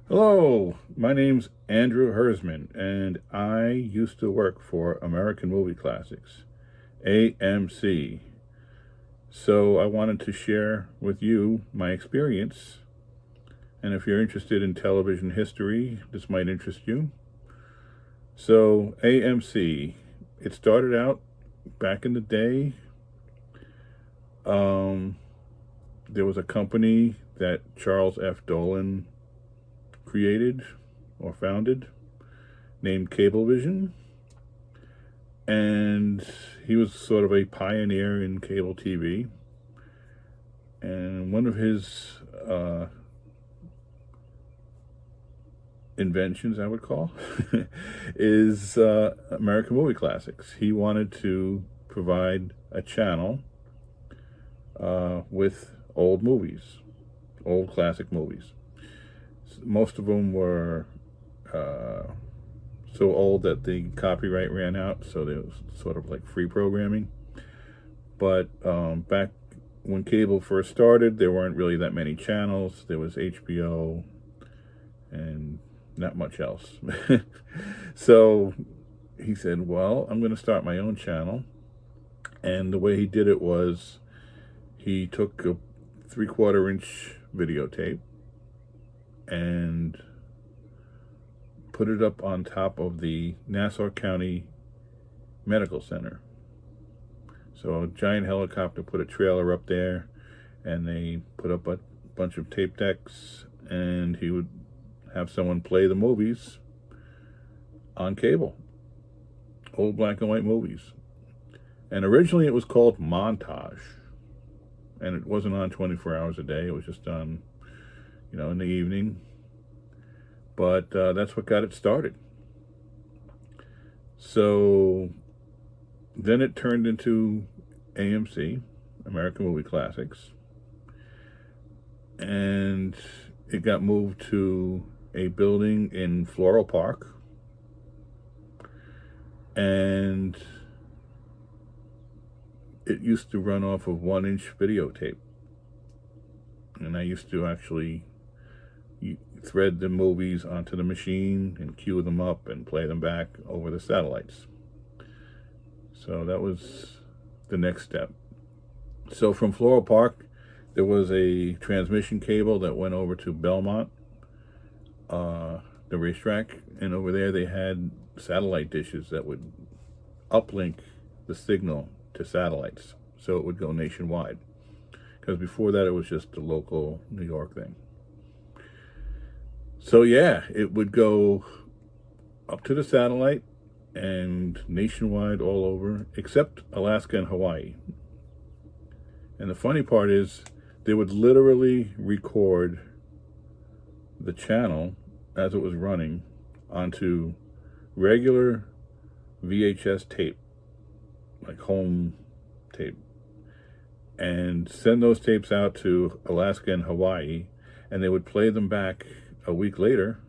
Hello, my name's Andrew Hersman, and I used to work for American Movie Classics, AMC. So I wanted to share with you my experience, and if you're interested in television history, this might interest you. So, AMC, it started out back in the day. Um, there was a company that Charles F. Dolan created or founded named Cablevision, and he was sort of a pioneer in cable TV. And one of his inventions, I would call, is American Movie Classics. He wanted to provide a channel with old movies, old classic movies. Most of them were so old that the copyright ran out, so there was sort of like free programming. But back when cable first started, there weren't really that many channels. There was HBO and not much else. So he said, well, I'm going to start my own channel. And the way he did it was he took a 3/4 inch videotape and put it up on top of the Nassau County Medical Center. So a giant helicopter put a trailer up there, and they put up a bunch of tape decks, and he would have someone play the movies on cable, old black and white movies. And originally it was called Montage, and it wasn't on 24 hours a day. It was just on, in the evening. But that's what got it started. So then it turned into AMC, American Movie Classics, and it got moved to a building in Floral Park, and it used to run off of 1-inch videotape, and I used to actually thread the movies onto the machine and queue them up and play them back over the satellites. So that was the next step. So from Floral Park, there was a transmission cable that went over to Belmont, the racetrack, and over there they had satellite dishes that would uplink the signal to satellites, so it would go nationwide. Because before that, it was just a local New York thing. So yeah, it would go up to the satellite and nationwide all over, except Alaska and Hawaii. And the funny part is, they would literally record the channel as it was running onto regular VHS tape, like home tape, and send those tapes out to Alaska and Hawaii, and they would play them back a week later,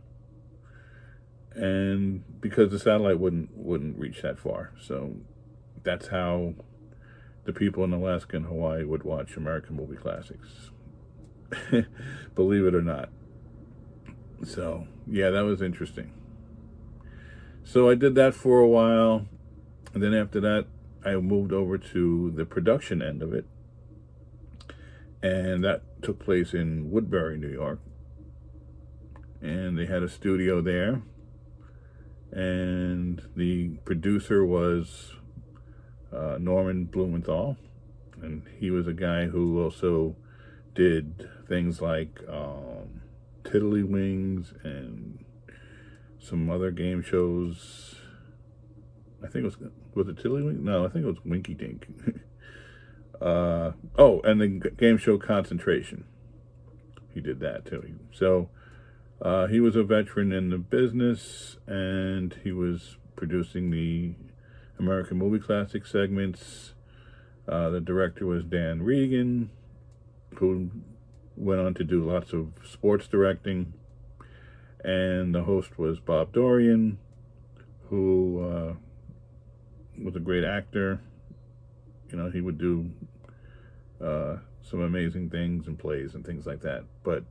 and because the satellite wouldn't reach that far. So that's how the people in Alaska and Hawaii would watch American Movie Classics. Believe it or not. So yeah, that was interesting. So I did that for a while, and then after that I moved over to the production end of it, and that took place in Woodbury, New York. And they had a studio there, and the producer was Norman Blumenthal, and he was a guy who also did things like Tiddlywings and some other game shows. I think it was it Tiddlywink? No, I think it was Winky Dink. And the game show Concentration. He did that too. So he was a veteran in the business, and he was producing the American Movie Classic segments. The director was Dan Regan, who went on to do lots of sports directing. And the host was Bob Dorian, who was a great actor. He would do some amazing things and plays and things like that. But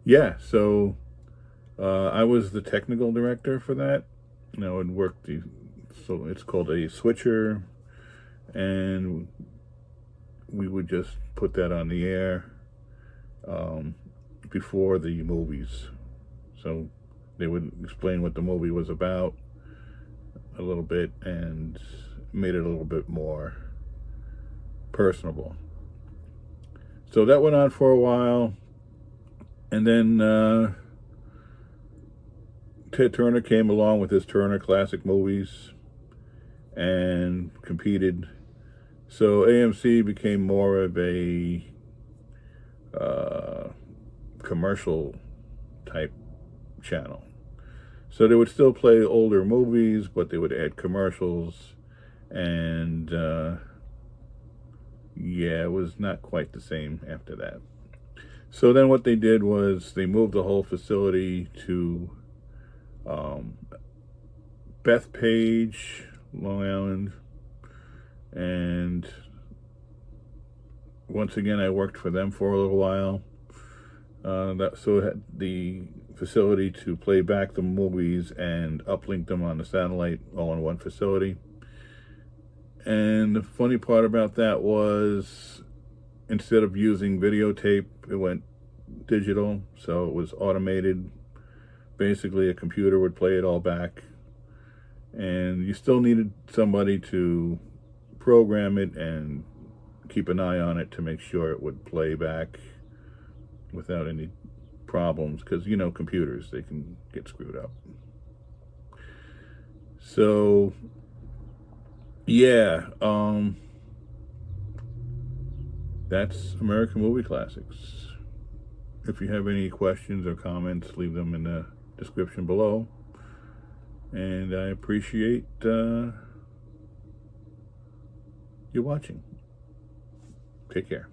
yeah, so I was the technical director for that. You know, and worked so it's called a switcher, and we would just put that on the air before the movies. So they would explain what the movie was about a little bit and made it a little bit more personable. So that went on for a while, and then Ted Turner came along with his Turner Classic Movies and competed. So AMC became more of a commercial type channel. So they would still play older movies, but they would add commercials, and yeah, it was not quite the same after that. So then what they did was they moved the whole facility to Bethpage, Long Island, and once again I worked for them for a little while. So it had the facility to play back the movies and uplink them on the satellite all in one facility. And the funny part about that was, instead of using videotape, it went digital, so it was automated. Basically, a computer would play it all back, and you still needed somebody to program it and keep an eye on it to make sure it would play back without any problems, because, you know, computers, they can get screwed up. So yeah, that's American Movie Classics. If you have any questions or comments, leave them in the description below. And I appreciate you watching. Take care.